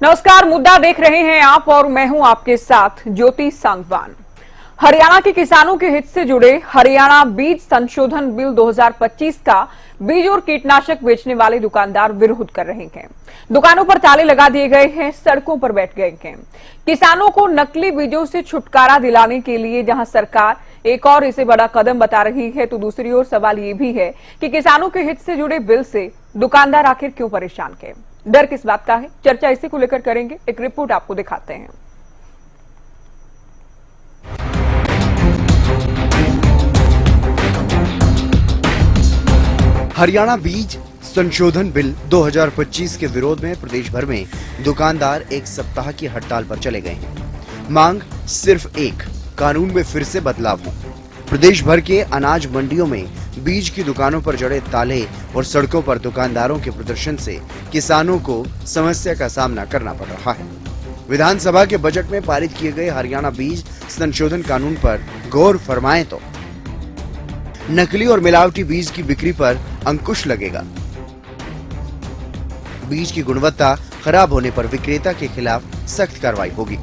नमस्कार, मुद्दा देख रहे हैं आप और मैं हूं आपके साथ ज्योति सांगवान। हरियाणा के किसानों के हित से जुड़े हरियाणा बीज संशोधन बिल 2025 का बीज और कीटनाशक बेचने वाले दुकानदार विरोध कर रहे हैं। दुकानों पर ताले लगा दिए गए हैं, सड़कों पर बैठ गए हैं। किसानों को नकली बीजों से छुटकारा दिलाने के लिए जहां सरकार एक और इसे बड़ा कदम बता रही है, तो दूसरी ओर सवाल ये भी है कि किसानों के हित से जुड़े बिल से दुकानदार आखिर क्यों परेशान हैं? डर किस बात का है? चर्चा इसी को लेकर करेंगे। एक रिपोर्ट आपको दिखाते हैं। हरियाणा बीज संशोधन बिल 2025 के विरोध में प्रदेश भर में दुकानदार एक सप्ताह की हड़ताल पर चले गए हैं। मांग सिर्फ एक, कानून में फिर से बदलाव हो। प्रदेश भर के अनाज मंडियों में बीज की दुकानों पर जड़े ताले और सड़कों पर दुकानदारों के प्रदर्शन से किसानों को समस्या का सामना करना पड़ रहा है। विधानसभा के बजट में पारित किए गए हरियाणा बीज संशोधन कानून पर गौर फरमाएं तो नकली और मिलावटी बीज की बिक्री पर अंकुश लगेगा। बीज की गुणवत्ता खराब होने पर विक्रेता के खिलाफ सख्त कार्रवाई होगी।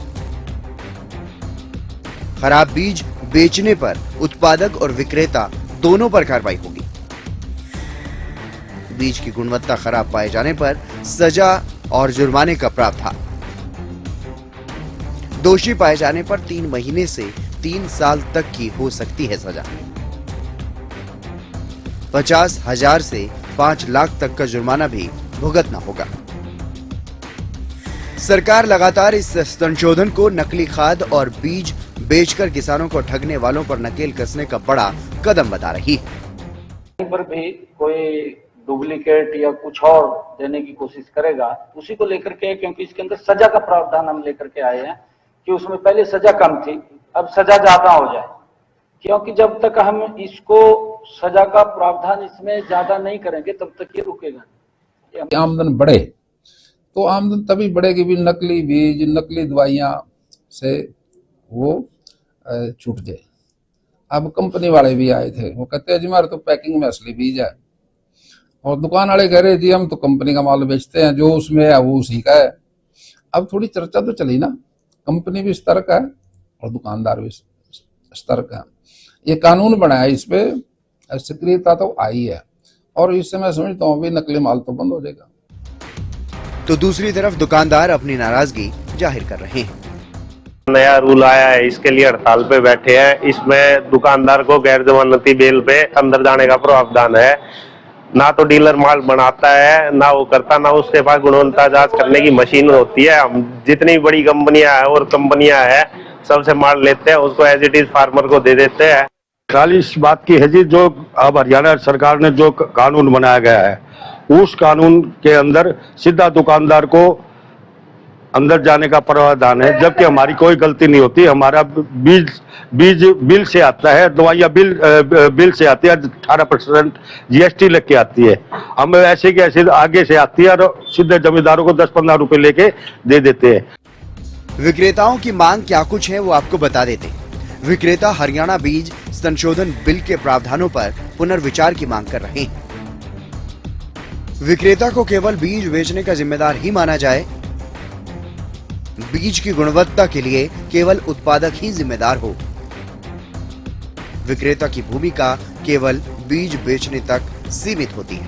खराब बीज बेचने पर उत्पादक और विक्रेता दोनों पर कार्रवाई होगी। बीज की गुणवत्ता खराब पाए जाने पर सजा और जुर्माने का प्रावधान। दोषी पाए जाने पर 3 महीने से 3 साल तक की हो सकती है सजा। 50,000 से 5 लाख तक का जुर्माना भी भुगतना होगा। सरकार लगातार इस संशोधन को नकली खाद और बीज बेचकर किसानों को ठगने वालों पर नकेल कसने का बड़ा कदम बता रही है। कहीं पर भी कोई डुप्लीकेट या कुछ और देने की कोशिश करेगा, उसी को लेकर के, क्योंकि इसके अंदर सजा का प्रावधान हम लेकर के आए हैं कि उसमें पहले सजा कम थी, अब सजा ज्यादा हो जाए। क्योंकि जब तक हम इसको सजा का प्रावधान इसमें ज्यादा नहीं करेंगे तब तक ये रुकेगा। आमदन बढ़े तो आमदन तभी बढ़ेगी भी नकली बीज, नकली दवाइयां से वो छूट जाए। अब कंपनी वाले भी आए थे, वो कहते हैं जी हमारे तो पैकिंग में असली बीज है, और दुकान वाले कह रहे जी हम तो कंपनी का माल बेचते हैं, जो उसमें है वो उसी का है। अब थोड़ी चर्चा तो चली ना, कंपनी भी सतर्क है और दुकानदार भी सतर्क है। ये कानून बनाया, इस पे सक्रियता तो आई है और इससे मैं समझता हूँ भी नकली माल तो बंद हो जाएगा। तो दूसरी तरफ दुकानदार अपनी नाराजगी जाहिर कर रहे हैं। नया रूल आया है, इसके लिए हड़ताल पे बैठे हैं। इसमें दुकानदार को गैर जमानती बेल पे अंदर जाने का प्रावधान है। ना तो डीलर माल बनाता है, ना वो करता, ना उसके पास गुणवत्ता जांच करने की मशीन होती है। हम जितनी बड़ी कंपनियां हैं और कंपनियां हैं सबसे माल लेते हैं, उसको एज इट इज फार्मर को दे देते हैं। खाली इस बात की है जी, जो अब हरियाणा सरकार ने जो कानून बनाया गया है, उस कानून के अंदर सीधा दुकानदार को अंदर जाने का प्रावधान है, जबकि हमारी कोई गलती नहीं होती। हमारा बीज बिल से आता है, दवाइयाँ बिल से आती है, 18% GST लग के आती है। हम ऐसे के ऐसे आगे से आती है और सीधे जमींदारों को 10-15 रुपए लेके दे देते हैं। विक्रेताओं की मांग क्या कुछ है वो आपको बता देते हैं। विक्रेता हरियाणा बीज संशोधन बिल के प्रावधानों पर पुनर्विचार की मांग कर रहे हैं। विक्रेता को केवल बीज बेचने का जिम्मेदार ही माना जाए। बीज की गुणवत्ता के लिए केवल उत्पादक ही जिम्मेदार हो। विक्रेता की भूमिका केवल बीज बेचने तक सीमित होती है।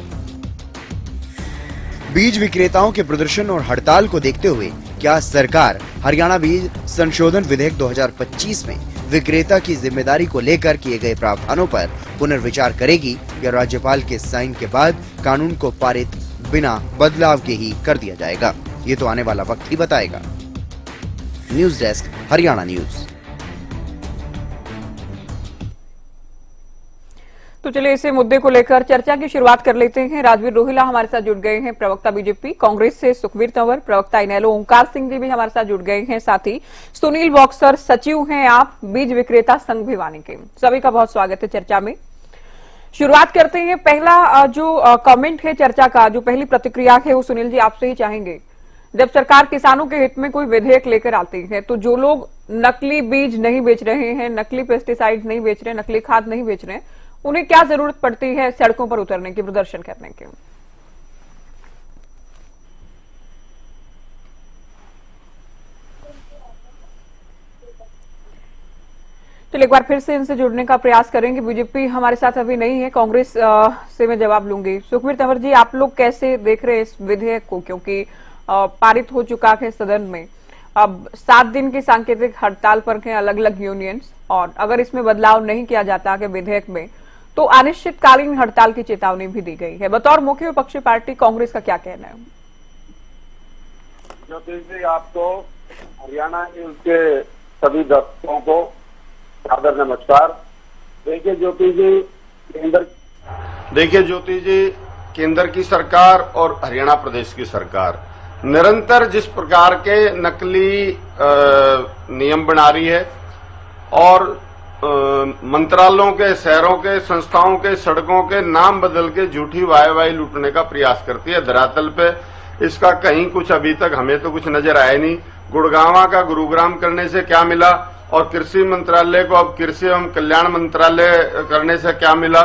बीज विक्रेताओं के प्रदर्शन और हड़ताल को देखते हुए क्या सरकार हरियाणा बीज संशोधन विधेयक 2025 में विक्रेता की जिम्मेदारी को लेकर किए गए प्रावधानों पर पुनर्विचार करेगी, या राज्यपाल के साइन के बाद कानून को पारित बिना बदलाव के ही कर दिया जाएगा? ये तो आने वाला वक्त ही बताएगा। News desk, Haryana news. तो चलिए इसी मुद्दे को लेकर चर्चा की शुरुआत कर लेते हैं। राजवीर रोहिला हमारे साथ जुड़ गए हैं, प्रवक्ता बीजेपी। कांग्रेस से सुखबीर तंवर, प्रवक्ता इनेलो ओंकार सिंह जी भी हमारे साथ जुड़ गए हैं। साथ ही सुनील बॉक्सर, सचिव हैं आप बीज विक्रेता संघ भिवानी के। सभी का बहुत स्वागत है चर्चा में। शुरुआत करते हैं। पहला जो कमेंट है चर्चा का, जो पहली प्रतिक्रिया है वो सुनील जी आपसे ही चाहेंगे। जब सरकार किसानों के हित में कोई विधेयक लेकर आती है, तो जो लोग नकली बीज नहीं बेच रहे हैं, नकली पेस्टिसाइड नहीं बेच रहे, नकली खाद नहीं बेच रहे हैं, उन्हें क्या जरूरत पड़ती है सड़कों पर उतरने की, प्रदर्शन करने की? चलिए एक बार फिर से इनसे जुड़ने का प्रयास करेंगे। बीजेपी हमारे साथ अभी नहीं है, कांग्रेस से मैं जवाब लूंगी। सुखबीर तंवर जी, आप लोग कैसे देख रहे हैं इस विधेयक को, क्योंकि पारित हो चुका है सदन में, अब 7 दिन की सांकेतिक हड़ताल पर हैं अलग अलग यूनियंस, और अगर इसमें बदलाव नहीं किया जाता आगे विधेयक में तो अनिश्चितकालीन हड़ताल की चेतावनी भी दी गई है। बतौर मुख्य विपक्षी पार्टी कांग्रेस का क्या कहना है? ज्योति जी, आपको हरियाणा न्यूज के सभी दर्शकों को आदर नमस्कार। देखिए ज्योति जी, केंद्र की सरकार और हरियाणा प्रदेश की सरकार निरंतर जिस प्रकार के नकली नियम बना रही है और मंत्रालयों के, शहरों के, संस्थाओं के, सड़कों के नाम बदल के झूठी वाहवाही लूटने का प्रयास करती है, धरातल पे इसका कहीं कुछ अभी तक हमें तो कुछ नजर आया नहीं। गुड़गांवा का गुरुग्राम करने से क्या मिला और कृषि मंत्रालय को अब कृषि एवं कल्याण मंत्रालय करने से क्या मिला?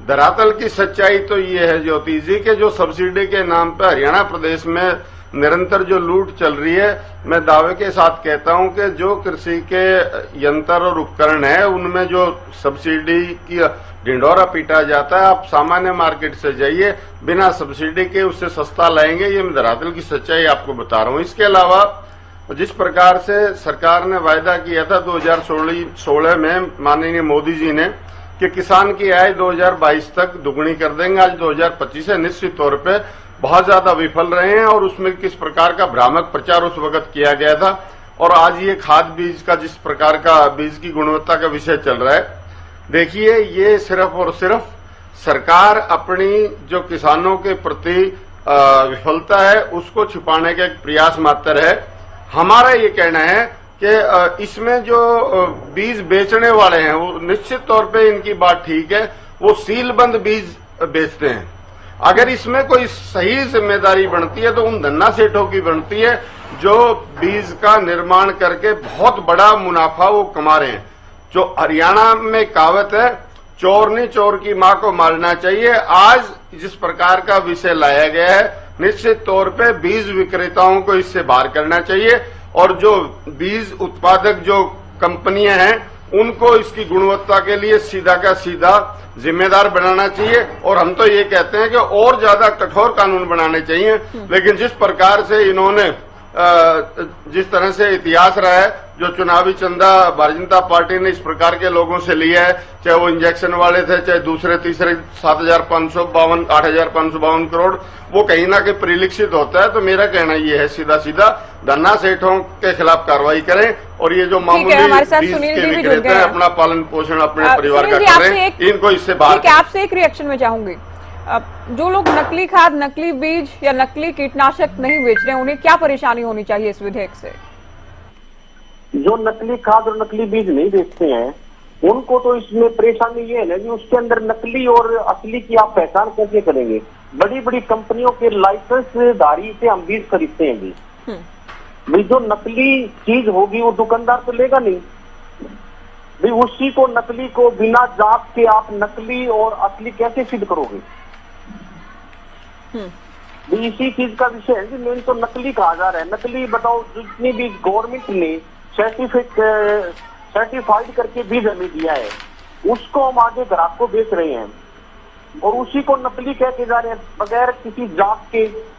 धरातल की सच्चाई तो ये है ज्योति जी के जो सब्सिडी के नाम पे हरियाणा प्रदेश में निरंतर जो लूट चल रही है, मैं दावे के साथ कहता हूं कि जो कृषि के यंत्र और उपकरण है उनमें जो सब्सिडी की ढिंढोरा पीटा जाता है, आप सामान्य मार्केट से जाइए, बिना सब्सिडी के उससे सस्ता लाएंगे। ये मैं धरातल की सच्चाई आपको बता रहा हूं। इसके अलावा जिस प्रकार से सरकार ने वायदा किया था 2016 में माननीय मोदी जी ने कि किसान की आय 2022 तक दुगनी कर देंगे, आज 2025 है, निश्चित तौर पे बहुत ज्यादा विफल रहे हैं। और उसमें किस प्रकार का भ्रामक प्रचार उस वक्त किया गया था और आज ये खाद बीज का जिस प्रकार का बीज की गुणवत्ता का विषय चल रहा है, देखिए ये सिर्फ और सिर्फ सरकार अपनी जो किसानों के प्रति विफलता है उसको छिपाने का एक प्रयास मात्र है। हमारा ये कहना है कि इसमें जो बीज बेचने वाले हैं वो निश्चित तौर पे इनकी बात ठीक है, वो सीलबंद बीज बेचते हैं। अगर इसमें कोई सही जिम्मेदारी बनती है तो उन धन्ना सेठों की बनती है जो बीज का निर्माण करके बहुत बड़ा मुनाफा वो कमा रहे हैं। जो हरियाणा में कहावत है, चोर नहीं चोर की मां को मारना चाहिए। आज जिस प्रकार का विषय लाया गया है, निश्चित तौर पे बीज विक्रेताओं को इससे बाहर करना चाहिए और जो बीज उत्पादक जो कंपनियां हैं उनको इसकी गुणवत्ता के लिए सीधा का सीधा जिम्मेदार बनाना चाहिए। और हम तो ये कहते हैं कि और ज्यादा कठोर कानून बनाने चाहिए। लेकिन जिस प्रकार से इन्होंने जिस तरह से इतिहास रहा है, जो चुनावी चंदा भारतीय जनता पार्टी ने इस प्रकार के लोगों से लिया है, चाहे वो इंजेक्शन वाले थे, चाहे दूसरे तीसरे 8,552 करोड़, वो कहीं ना कहीं परिलक्षित होता है। तो मेरा कहना ये है सीधा सीधा धन्ना सेठों के खिलाफ कार्रवाई करें और ये जो मामूली बीज के विक्रेता है अपना पालन पोषण अपने परिवार का करें, इनको इससे बाहर। आपसे एक रिएक्शन में चाहूंगी, जो लोग नकली खाद, नकली बीज या नकली कीटनाशक नहीं बेच रहे हैं उन्हें क्या परेशानी होनी चाहिए इस विधेयक से? जो नकली खाद और नकली बीज नहीं बेचते हैं उनको तो इसमें परेशानी ये है ना कि उसके अंदर नकली और असली की आप पहचान कैसे करेंगे? बड़ी बड़ी कंपनियों के लाइसेंसधारी से हम बीज खरीदते हैं भाई, जो नकली चीज होगी वो दुकानदार तो लेगा नहीं भाई, उसी को नकली को बिना जांच के आप नकली और असली कैसे सिद्ध करोगे? इसी चीज का विषय है कि मेन तो नकली कहा जा रहा है। नकली बताओ, जितनी भी गवर्नमेंट ने सर्टिफाइड करके बीज हमें दिया है उसको हम आगे ग्राहक को बेच रहे हैं और उसी को नकली कह के जा रहे हैं बगैर किसी जांच के।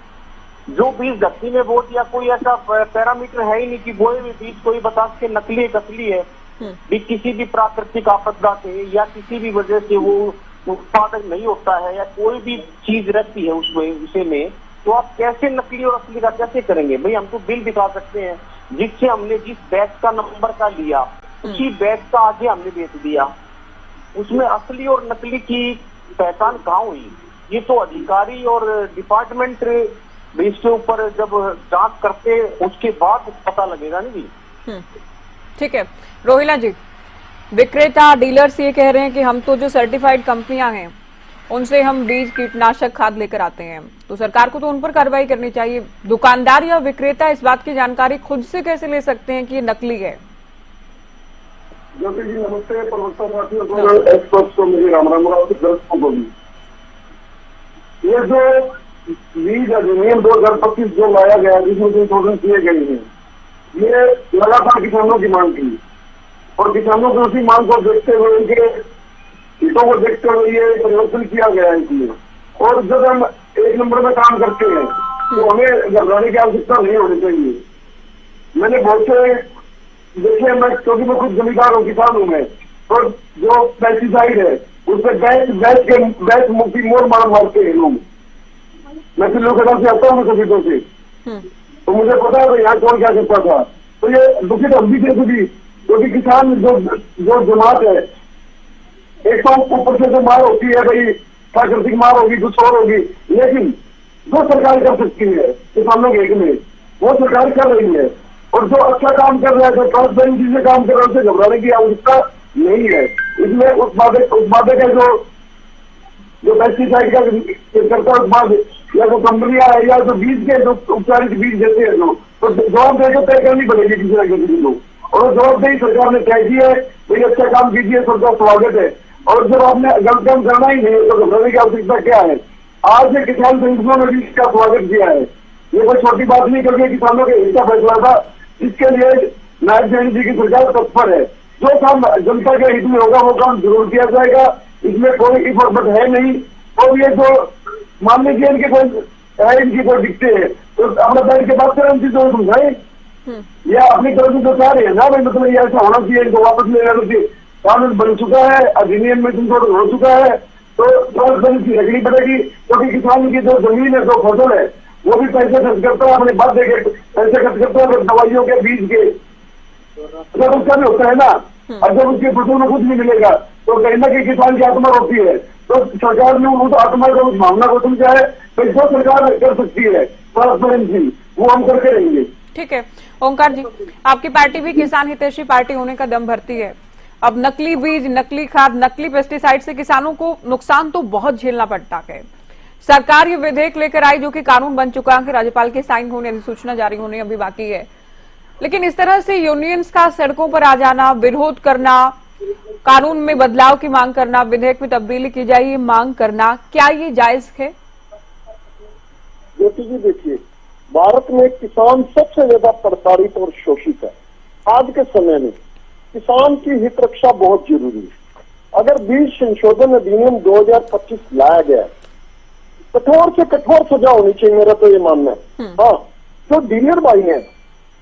जो बीज धरती में बो दिया, कोई ऐसा पैरामीटर है ही नहीं कि बोए हुए बीज कोई बता के नकली एक असली है। भी किसी भी प्राकृतिक आपदा से या किसी भी वजह से वो उत्पादन नहीं होता है या कोई भी चीज रहती है उसमें विषय में, तो आप कैसे नकली और असली का कैसे करेंगे भाई? हम तो बिल दिखा सकते हैं जिससे हमने जिस बैच का नंबर का लिया उसी बैच का आगे हमने बेच दिया, उसमें असली और नकली की पहचान कहाँ हुई? ये तो अधिकारी और डिपार्टमेंट इसके ऊपर जब जांच करते उसके बाद पता लगेगा नहीं जी। ठीक है रोहिला जी, विक्रेता डीलर्स ये कह रहे हैं कि हम तो जो सर्टिफाइड कंपनियां हैं उनसे हम बीज कीटनाशक खाद लेकर आते हैं, तो सरकार को तो उन पर कार्रवाई करनी चाहिए। दुकानदार या विक्रेता इस बात की जानकारी खुद से कैसे ले सकते हैं कि ये नकली है? ज्योति जी नमस्ते, प्रवक्ता साथियों एक्सपर्ट्स को मेरी राम राम दर्शकों को भी। ये जो बीज अधिनियम 2025 जो लाया गया जिसमें संशोधन किए गए हैं, ये लगातार किसानों की मांग थी और किसानों की उसी मांग को देखते हुए उनके हितों को देखते हुए ये परिवर्तन किया गया है इसलिए। और जब हम एक नंबर में काम करते हैं तो हमें घबराने की आवश्यकता नहीं होनी चाहिए। मैंने बहुत से देखे, मैं क्योंकि मैं खुद जमींदार हूँ, किसान हूँ मैं, और जो पेस्टिसाइड है उससे बैच मुक्ति मोर मारते हैं लोग। मैं सिल्लोखेड़ा से आता हूँ सफीदों से, तो मुझे पता है यहाँ कौन क्या करता था। तो ये दुखित हम भी थे सभी, क्योंकि किसान जो जमात है, एक तो ऊपर से जो मार होती है भाई, प्राकृतिक मार होगी, कुछ और होगी, लेकिन जो सरकार कर सकती है किसानों के हित में वो सरकार कर रही है। और जो अच्छा काम कर रहा है, जो ट्रांसपेरेंसी से काम कर रहा है, उसे घबराने की आवश्यकता नहीं है। इसमें उत्पादक है जो पेस्टिसाइड का करता है उत्पाद, या जो कंपनियां है, या जो बीज के जो उपचारित बीज देते हैं, तो जवाबदेही तो तय करनी पड़ेगी किसी न किसी को। और जवाबदेही सरकार ने तय की है, भाई अच्छा काम कीजिए, सबका स्वागत है। और जब आपने गलत काम करना ही नहीं तो घबराने की आवश्यकता क्या है। आज के किसान संगठनों ने भी इसका स्वागत किया है। ये कोई छोटी बात नहीं, क्योंकि किसानों के हित का फैसला था, इसके लिए नायब जैन जी की सरकार तत्पर है। जो काम जनता के हित में होगा वो काम जरूर किया जाएगा, इसमें कोई इफर्ट है नहीं। और ये जो मान लीजिए इनकी कोई दिखते है तो अपना बैठ के बात करें, उनकी जो समझाए, या अपनी तरफ से जो चाह रहे हैं ना भाई, मतलब ये ऐसा होना चाहिए, इनको वापस ले लेना चाहिए। कानून बन चुका है, अधिनियम में संशोधन हो चुका है, तो ट्रांसपेरेंसी रखनी पड़ेगी। क्योंकि किसान की जो जमीन है, जो फसल है, वो भी पैसे खर्च करता है, अपने बात देके पैसे खर्च करता है दवाइयों के, बीज के, जब उसका भी होता है ना। और जब उसके फसल में कुछ नहीं मिलेगा तो कहीं ना कहीं किसान की आत्मा रोती है। तो सरकार ने उस आत्मा को, उस भावना को समझा है, तो जो सरकार कर सकती है ट्रांसपेरेंसी, वो हम करके रहेंगे। ठीक है ओंकार जी, आपकी पार्टी भी किसान हितैषी पार्टी होने का दम भरती है। अब नकली बीज, नकली खाद, नकली पेस्टिसाइड से किसानों को नुकसान तो बहुत झेलना पड़ता है। सरकार ये विधेयक लेकर आई जो कि कानून बन चुका है, राज्यपाल के साइन होने, अधिसूचना जारी होने अभी बाकी है। लेकिन इस तरह से यूनियंस का सड़कों पर आ जाना, विरोध करना, कानून में बदलाव की मांग करना, विधेयक में तब्दीली की जाए ये मांग करना, क्या ये जायज है? ज्योति जी देखिए, भारत में किसान सबसे ज्यादा प्रताड़ित और शोषित है। आज के समय में किसान की हित रक्षा बहुत जरूरी है। अगर बीज संशोधन अधिनियम 2025 लाया गया, कठोर से कठोर सजा होनी चाहिए, मेरा तो ये मानना है। हाँ, जो डीलर भाई हैं,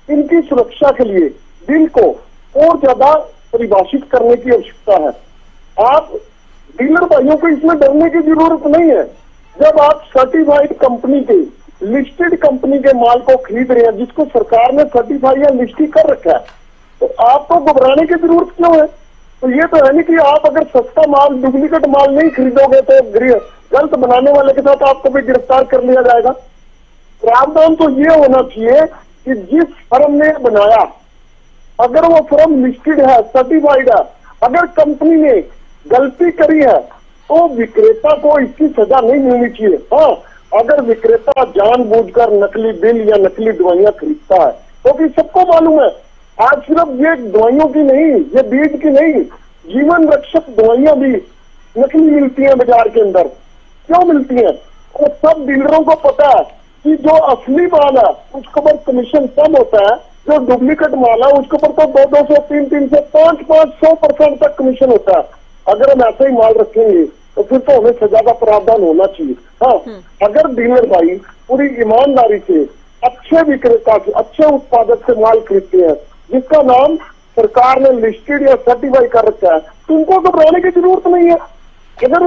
इनकी सुरक्षा के लिए बिल को और ज्यादा परिभाषित करने की आवश्यकता है। आप डीलर भाइयों को इसमें डरने की जरूरत नहीं है। जब आप सर्टिफाइड कंपनी के, लिस्टेड कंपनी के माल को खरीद रहे हैं, जिसको सरकार ने सर्टिफाई या लिस्टिंग कर रखा है, तो आपको घबराने की जरूरत क्यों है? तो ये तो है नहीं कि आप अगर सस्ता माल, डुप्लीकेट माल नहीं खरीदोगे तो गलत बनाने वाले के साथ आपको भी गिरफ्तार कर लिया जाएगा। प्रावधान तो ये होना चाहिए कि जिस फर्म ने बनाया, अगर वो फर्म लिस्टेड है, सर्टिफाइड है, अगर कंपनी ने गलती करी है तो विक्रेता को इसकी सजा नहीं मिलनी चाहिए। हाँ, अगर विक्रेता जानबूझकर नकली बिल या नकली दवाइयां खरीदता है, क्योंकि सबको मालूम है आज सिर्फ ये दवाइयों की नहीं, ये बीज की नहीं, जीवन रक्षक दवाइयां भी नकली मिलती हैं बाजार के अंदर। क्यों मिलती हैं? और सब डीलरों को पता है कि जो असली माल है उसके ऊपर कमीशन कम होता है, जो डुप्लीकेट माल है उसके ऊपर तो 200, 300, 500% तक कमीशन होता है। अगर हम ऐसे ही माल रखेंगे तो फिर तो हमें सजा का प्रावधान होना चाहिए। हाँ, अगर डीलर भाई पूरी ईमानदारी से अच्छे विक्रेता से, अच्छे उत्पादक से माल खरीदते हैं, जिसका नाम सरकार ने लिस्टेड या सर्टिफाई कर रखा है, तो उनको घबराने की जरूरत नहीं है। अगर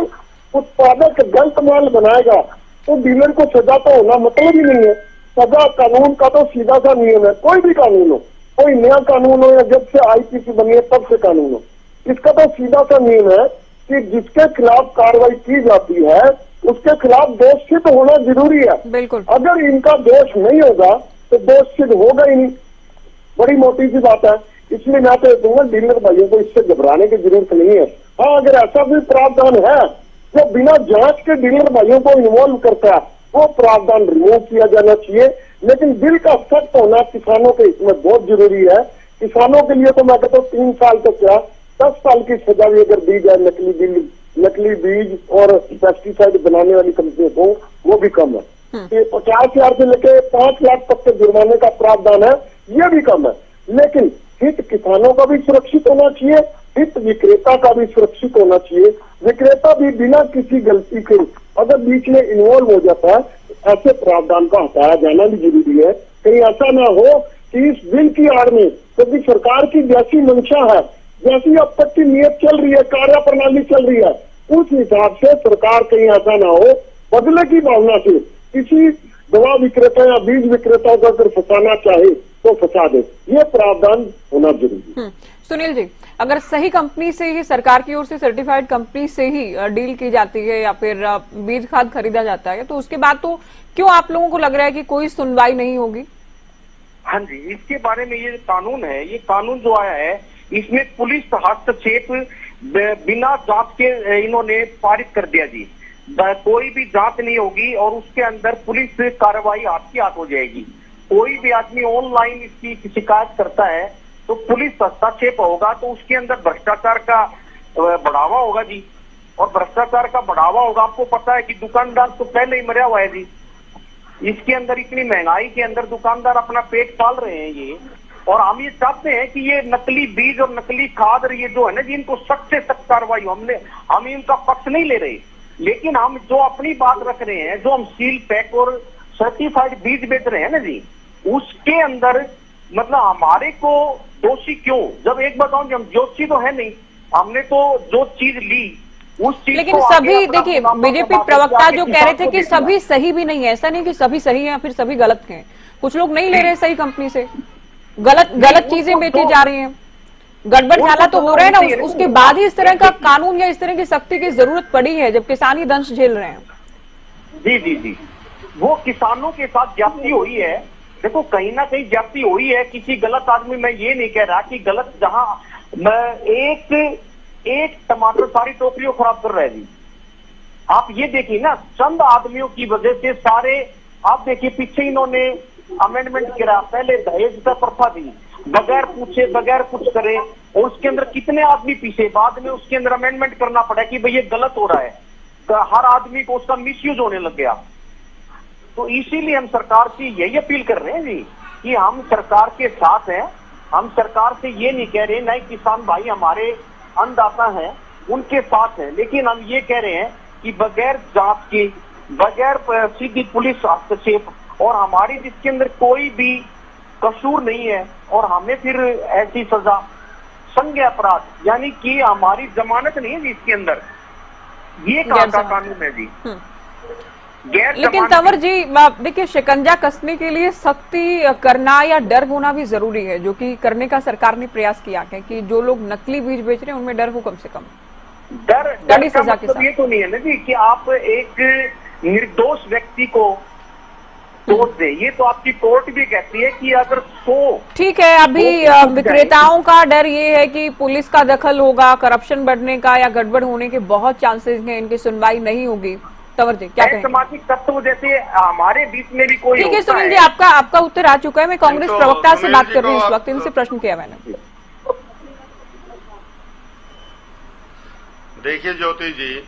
उत्पादक गलत माल बनाएगा तो डीलर को सजा तो होना मतलब ही नहीं है। सजा कानून का तो सीधा सा नियम है, कोई भी कानून हो, कोई नया कानून हो या जब से आईपीसी बनी है तब से कानून हो, इसका तो सीधा सा नियम है कि जिसके खिलाफ कार्रवाई की जाती है उसके खिलाफ दोष सिद्ध होना जरूरी है। बिल्कुल। अगर इनका दोष नहीं होगा तो दोष सिद्ध होगा ही नहीं। बड़ी मोटी सी बात है। इसलिए मैं तो कहूंगा डीलर भाइयों को इससे घबराने की जरूरत नहीं है। हाँ, अगर ऐसा भी प्रावधान है जो बिना जांच के डीलर भाइयों को इन्वॉल्व करता है, वो प्रावधान रिमूव किया जाना चाहिए। लेकिन बिल का सख्त होना किसानों के इसमें बहुत जरूरी है। किसानों के लिए तो मैं कहता हूँ 3 साल तक क्या 10 साल की सजा भी अगर दी जाए नकली बीज और पेस्टिसाइड बनाने वाली कंपनियों को, वो भी कम है। ये 50,000 से लेकर 5 लाख तक के जुर्माने का प्रावधान है, ये भी कम है। लेकिन हित किसानों का भी सुरक्षित होना चाहिए, हित विक्रेता का भी सुरक्षित होना चाहिए। विक्रेता भी बिना किसी गलती के अगर बीच में इन्वॉल्व हो जाता है, ऐसे प्रावधान का हटाया जाना भी जरूरी है। कहीं ऐसा ना हो कि इस बिल की आड़ में, क्योंकि सरकार की जैसी मंशा है, जैसी अब तक की नीयत चल रही है, कार्य प्रणाली चल रही है, उस हिसाब से सरकार कहीं ऐसा ना हो बदले की भावना से किसी दवा विक्रेता या बीज विक्रेता को अगर फंसाना चाहे तो फंसा दे। ये प्रावधान होना जरूरी है। सुनील जी, अगर सही कंपनी से ही, सरकार की ओर से सर्टिफाइड कंपनी से ही डील की जाती है या फिर बीज खाद खरीदा जाता है, तो उसके बाद तो क्यों आप लोगों को लग रहा है कि कोई सुनवाई नहीं होगी? हाँ जी, इसके बारे में ये कानून है, ये कानून जो आया है इसमें पुलिस हस्तक्षेप बिना जांच के इन्होंने पारित कर दिया जी। कोई भी जांच नहीं होगी और उसके अंदर पुलिस कार्रवाई हाथ की हाथ हो जाएगी। कोई भी आदमी ऑनलाइन इसकी शिकायत करता है तो पुलिस हस्तक्षेप होगा, तो उसके अंदर भ्रष्टाचार का बढ़ावा होगा जी। और भ्रष्टाचार का बढ़ावा होगा, आपको पता है कि दुकानदार तो पहले ही मरा हुआ है जी। इसके अंदर इतनी महंगाई के अंदर दुकानदार अपना पेट पाल रहे हैं ये, और हम ये चाहते हैं कि ये नकली बीज और नकली खाद ये जो है ना जी, इनको सख्त से सख्त कार्रवाई हो। हम इनका पक्ष नहीं ले रहे, लेकिन हम जो अपनी बात रख रहे हैं, जो हम सील पैक और सर्टिफाइड बीज बेच रहे हैं ना जी, उसके अंदर मतलब हमारे को दोषी क्यों? जब एक बताऊं, हम दोषी तो है नहीं, हमने तो जो चीज ली उस चीज, लेकिन सभी, देखिए बीजेपी प्रवक्ता जो कह रहे थे कि सभी सही भी नहीं है, ऐसा नहीं कि सभी सही है फिर सभी गलत हैं। कुछ लोग नहीं ले रहे सही कंपनी से, गलत चीजें बेची जा रही हैं, गड़बड़ झाला तो हो रहा है ना। उसके बाद ही इस तरह का कानून या इस तरह की सख्ती की जरूरत पड़ी है, जब किसान ही दंश झेल रहे हैं। जी जी जी, वो किसानों के साथ ज्यादती हुई है। देखो, कहीं ना कहीं ज्यादती हुई है, किसी गलत आदमी, मैं ये नहीं कह रहा कि गलत, जहां एक टमाटर सारी टोकरियों खराब कर रहा है जी। आप ये देखिए ना, चंद आदमियों की वजह से सारे, आप देखिए पीछे इन्होंने अमेंडमेंट करा, पहले दहेज का प्रथा थी, बगैर पूछे बगैर कुछ करे, और उसके अंदर कितने आदमी पीछे, बाद में उसके अंदर अमेंडमेंट करना पड़ा कि भाई ये गलत हो रहा है, तो हर आदमी को उसका मिसयूज होने लग गया। तो इसीलिए हम सरकार से यही अपील कर रहे हैं जी कि हम सरकार के साथ हैं। हम सरकार से ये नहीं कह रहे, नहीं किसान भाई हमारे अन्नदाता हैं, उनके साथ हैं, लेकिन हम ये कह रहे हैं कि बगैर जांच के, बगैर सीधी पुलिस हस्तक्षेप, और हमारी जिसके अंदर कोई भी कसूर नहीं है, और हमें फिर ऐसी सजा, संज्ञा अपराध, यानी कि हमारी जमानत नहीं है जी इसके अंदर, ये कहाँ का कानून है जी। लेकिन तंवर जी, देखिए शिकंजा कसने के लिए सख्ती करना या डर होना भी जरूरी है, जो कि करने का सरकार ने प्रयास किया है कि जो लोग नकली बीज बेच रहे हैं उनमें डर हो कम से कम। डर का मतलब ये तो नहीं है ना जी कि आप एक निर्दोष व्यक्ति को दोष दे, ये तो आपकी कोर्ट भी कहती है कि अगर 100, ठीक है, अभी विक्रेताओं का डर ये है कि पुलिस का दखल होगा, करप्शन बढ़ने का या गड़बड़ होने के बहुत चांसेस हैं, इनकी सुनवाई नहीं होगी। तंवर जी क्या कहेंगे? सामाजिक तत्व जैसे हमारे बीच में भी कोई, ठीक है सुनील जी, आपका उत्तर आ चुका है। मैं कांग्रेस प्रवक्ता से बात कर रही हूँ इस वक्त, इनसे प्रश्न किया मैंने। देखिए ज्योति जी,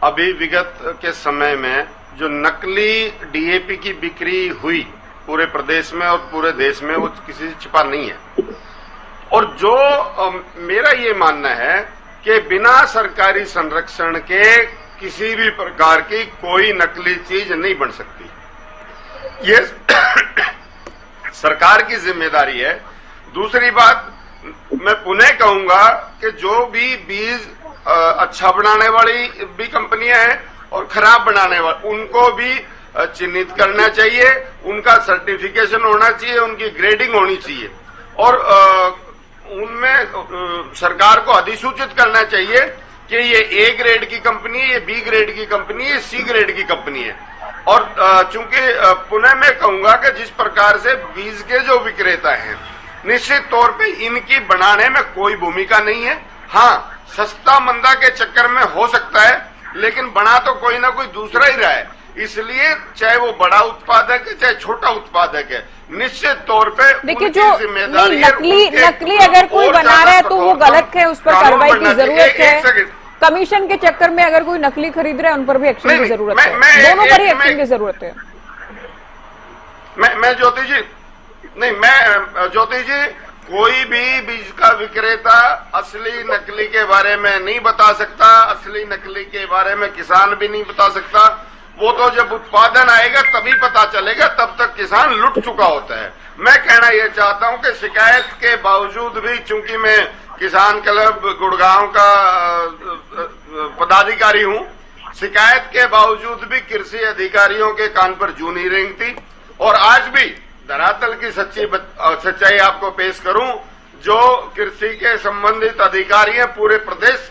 अभी विगत के समय में जो नकली डीएपी की बिक्री हुई पूरे प्रदेश में और पूरे देश में, वो किसी से छिपा नहीं है। और जो मेरा ये मानना है कि बिना सरकारी संरक्षण के किसी भी प्रकार की कोई नकली चीज नहीं बन सकती, ये सरकार की जिम्मेदारी है। दूसरी बात, मैं पुनः कहूंगा कि जो भी बीज अच्छा बनाने वाली भी कंपनियां हैं और खराब बनाने वाली, उनको भी चिन्हित करना चाहिए, उनका सर्टिफिकेशन होना चाहिए, उनकी ग्रेडिंग होनी चाहिए, और उनमें सरकार को अधिसूचित करना चाहिए कि ये ए ग्रेड की कंपनी है, ये बी ग्रेड की कंपनी है, सी ग्रेड की कंपनी है। और चूंकि पुनः मैं कहूंगा कि जिस प्रकार से बीज के जो विक्रेता हैं, निश्चित तौर पे इनकी बनाने में कोई भूमिका नहीं है। हाँ, सस्ता मंदा के चक्कर में हो सकता है, लेकिन बना तो कोई ना कोई दूसरा ही रहा है। इसलिए चाहे वो बड़ा उत्पादक है चाहे छोटा उत्पादक है, निश्चित तौर पे देखिए जो नकली अगर कोई बना रहा है तो वो गलत है, उस पर कार्रवाई की जरूरत है। कमीशन के चक्कर में अगर कोई नकली खरीद रहा है उन पर भी एक्शन की जरूरत है, दोनों पर ही एक्शन की जरूरत है। मैं ज्योति जी कोई भी बीज का विक्रेता असली नकली के बारे में नहीं बता सकता, असली नकली के बारे में किसान भी नहीं बता सकता। वो तो जब उत्पादन आएगा तभी पता चलेगा, तब तक किसान लुट चुका होता है। मैं कहना यह चाहता हूं कि शिकायत के बावजूद भी, चूंकि मैं किसान क्लब गुड़गांव का पदाधिकारी हूं, शिकायत के बावजूद भी कृषि अधिकारियों के कान पर जूं नहीं रेंगती। और आज भी धरातल की सच्चाई आपको पेश करूं, जो कृषि के संबंधित अधिकारी हैं, पूरे प्रदेश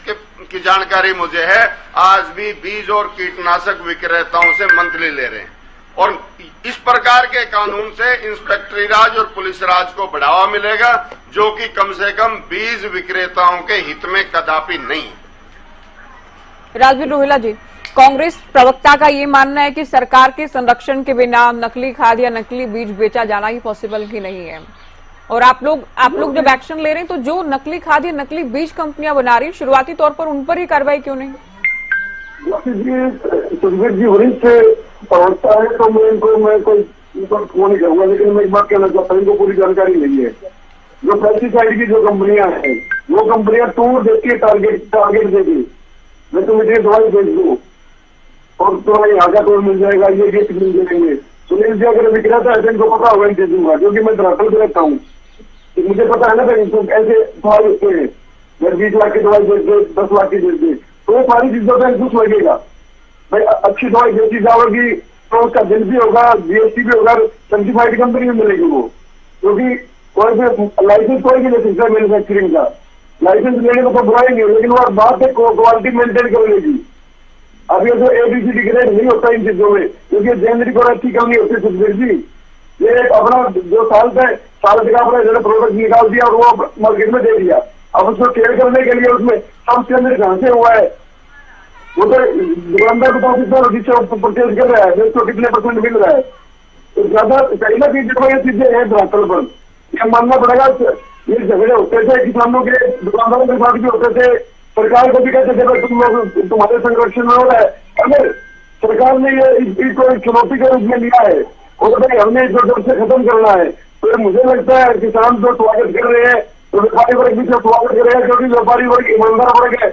की जानकारी मुझे है, आज भी बीज और कीटनाशक विक्रेताओं से मंथली ले रहे हैं। और इस प्रकार के कानून से इंस्पेक्टरी राज और पुलिस राज को बढ़ावा मिलेगा, जो कि कम से कम बीज विक्रेताओं के हित में कदापि नहीं है। राजवीर रोहिला जी, कांग्रेस प्रवक्ता का ये मानना है कि सरकार के संरक्षण के बिना नकली खाद या नकली बीज बेचा जाना ही पॉसिबल ही नहीं है। और आप लोग जब एक्शन ले रहे हैं तो जो नकली खाद या नकली बीज कंपनियां बना रही हैं, शुरुआती तौर पर उन पर ही कार्रवाई क्यों नहीं? सुखबीर जी वरिष्ठ प्रवक्ता है, तो मैं कोई वो नहीं करूंगा, लेकिन मैं एक बात कहना चाहता हूँ, इनको पूरी जानकारी नहीं है। जो पेस्टिसाइड की जो कंपनियां हैं, वो कंपनियां टूर देती है, टारगेट देती, मैं तुम्हें ये दवाई भेज दूं और तुम्हें यहाँ का टोल मिल जाएगा, ये गिफ्ट मिल जाएंगे। सुनील जी अगर विक्रेता है तो इनको पता होगा, दे दूंगा, क्योंकि मैं धरातल पे रहता हूँ, मुझे पता है ना भाई, इनको ऐसे दवाई देते हैं, मैं 20 लाख की दवाई भेज दे, 10 लाख की भेज दे, तो वो सारी चीजों पर कुछ लगेगा भाई। अच्छी दवाई बेची जाएगी तो उसका बिल भी होगा, जीएसटी भी होगा, सर्टिफाइड कंपनी में मिलेगी वो, क्योंकि कोई भी लाइसेंस कोई भी नहीं सकता मैन्युफैक्चरिंग का, लाइसेंस लेने को तो बुराई नहीं है, लेकिन वो बात है क्वालिटी मेंटेन कर लेगी। अब ये जो एबीसीडी ग्रेड नहीं होता इन चीजों में, क्योंकि जेनरिक और अच्छी कमी होती है सुखबीर जी। ये अपना जो साल का अपना जो प्रोडक्ट निकाल दिया और वो मार्केट में दे दिया, अब उसको सेल करने के लिए उसमें सब स्टैंडर्ड कहां से हुआ है, वो तो दुकानदार को कितना जिससे परचेज कर रहा है, उसको कितने % मिल रहा है, तो ज्यादा कहीं ना कहीं देखो ये चीजें हैं धरातल पर, यह मानना पड़ेगा। ये झगड़े होते थे किसानों के, दुकानदारों के साथ भी होते थे, सरकार को भी कहते थे भाई तुम लोग तुम्हारे संरक्षण में हो रहा है। अगर सरकार ने ये इसको एक चुनौती के रूप में लिया है और भाई हमने इसको जड़ से खत्म करना है, तो मुझे लगता है किसान जो स्वागत कर रहे हैं, तो व्यापारी वर्ग भी स्वागत कर रहे हैं, क्योंकि व्यापारी वर्ग ईमानदार वर्ग है,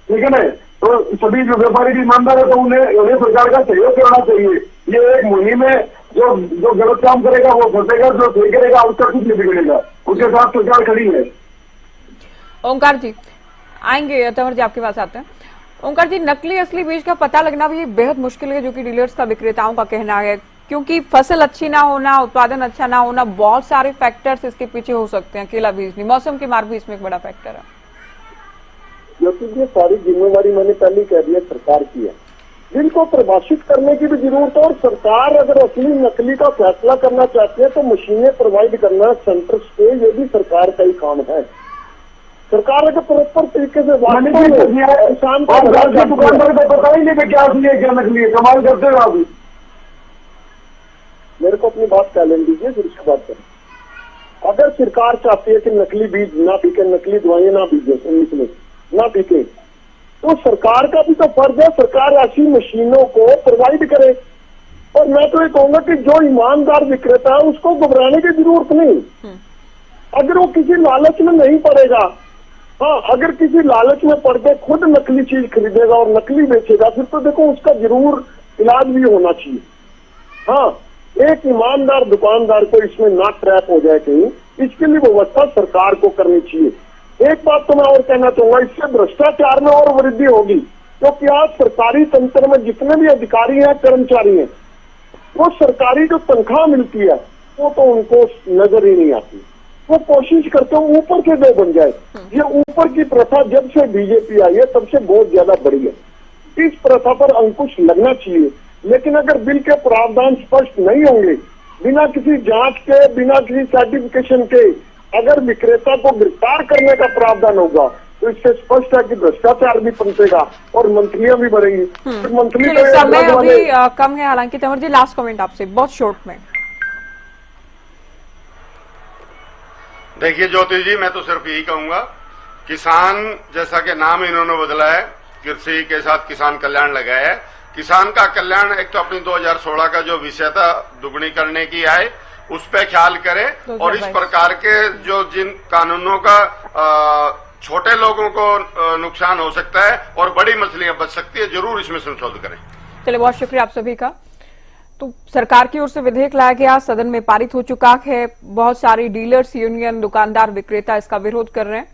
ठीक है ना। तो सभी जो व्यापारी भी ईमानदार है, तो उन्हें सरकार का सहयोग करना चाहिए। ये एक मुहिम है, जो गलत काम करेगा वो फंसेगा, जो सही करेगा उसका कुछ नहीं बिगड़ेगा, उसके साथ सरकार खड़ी है। ओंकार जी आएंगे, तंवर जी आपके पास आते हैं। ओंकार जी, नकली असली बीज का पता लगना भी बेहद मुश्किल है, जो कि डीलर्स का, विक्रेताओं का कहना है, क्योंकि फसल अच्छी ना होना, उत्पादन अच्छा ना होना, बहुत सारे फैक्टर्स इसके पीछे हो सकते हैं, अकेला बीज नहीं, मौसम की मार भी इसमें एक बड़ा फैक्टर है। क्योंकि ये सारी जिम्मेदारी मैंने पहले कह दिया सरकार की है, जिनको परिभाषित करने की भी जरूरत है। और सरकार अगर असली नकली का फैसला करना चाहती है तो मशीनें प्रोवाइड करना सेंटर्स पे, ये भी सरकार का ही काम है। सरकार अगर प्रॉपर तरीके से किसान को दुकानदार को पता ही नहीं कि क्या असली है क्या नकली है, कमाल करते हो आप। मेरे को अपनी बात कह लेने दीजिए, फिर उसके बाद करें। अगर सरकार चाहती है कि नकली बीज ना बिके, नकली दवाइयां ना निकले, ना बिके, तो सरकार का भी तो फर्ज है, सरकार ऐसी मशीनों को प्रोवाइड करे। और मैं तो ये कहूंगा कि जो ईमानदार विक्रेता है उसको घबराने की जरूरत नहीं। अगर वो किसी लालच में नहीं पड़ेगा, हाँ, अगर किसी लालच में पड़ के खुद नकली चीज खरीदेगा और नकली बेचेगा, फिर तो देखो उसका जरूर इलाज भी होना चाहिए। हाँ, एक ईमानदार दुकानदार को इसमें ना ट्रैप हो जाए कहीं, इसके लिए व्यवस्था सरकार को करनी चाहिए। एक बात तो मैं और कहना चाहूंगा, इससे भ्रष्टाचार में और वृद्धि होगी, क्योंकि आज सरकारी तंत्र में जितने भी अधिकारी हैं, कर्मचारी हैं, वो सरकारी जो तनख्वाह मिलती है वो तो उनको नजर ही नहीं आती। वो कोशिश करते हो ऊपर से दो बन जाए। ये ऊपर की प्रथा जब से बीजेपी आई है तब से बहुत ज्यादा बढ़ी है। इस प्रथा पर अंकुश लगना चाहिए, लेकिन अगर बिल के प्रावधान स्पष्ट नहीं होंगे, बिना किसी जांच के, बिना किसी सर्टिफिकेशन के अगर विक्रेता को गिरफ्तार करने का प्रावधान होगा, तो इससे स्पष्ट है कि भ्रष्टाचार भी पनपेगा और मंथलियां भी बढ़ेंगी। मंथली समय अभी कम है, हालांकि तंवर जी लास्ट कमेंट आपसे बहुत शॉर्ट में। देखिए ज्योति जी, मैं तो सिर्फ यही कहूंगा, किसान जैसा कि नाम इन्होंने बदला है, कृषि के साथ किसान कल्याण लगाया है। किसान का कल्याण एक तो अपनी 2016 का जो विषय था दुगनी करने की आय, उस पर ख्याल करें और इस प्रकार के जो जिन कानूनों का छोटे लोगों को नुकसान हो सकता है और बड़ी मछलियां बच सकती है, जरूर इसमें संशोधन करें। चलिए, बहुत शुक्रिया आप सभी का। तो सरकार की ओर से विधेयक लाया गया, सदन में पारित हो चुका है। बहुत सारी डीलर्स यूनियन, दुकानदार, विक्रेता इसका विरोध कर रहे हैं।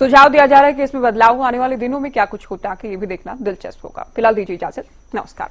सुझाव दिया जा रहा है कि इसमें बदलाव आने वाले दिनों में क्या कुछ होता है, कि ये भी देखना दिलचस्प होगा। फिलहाल दीजिए इजाजत, नमस्कार।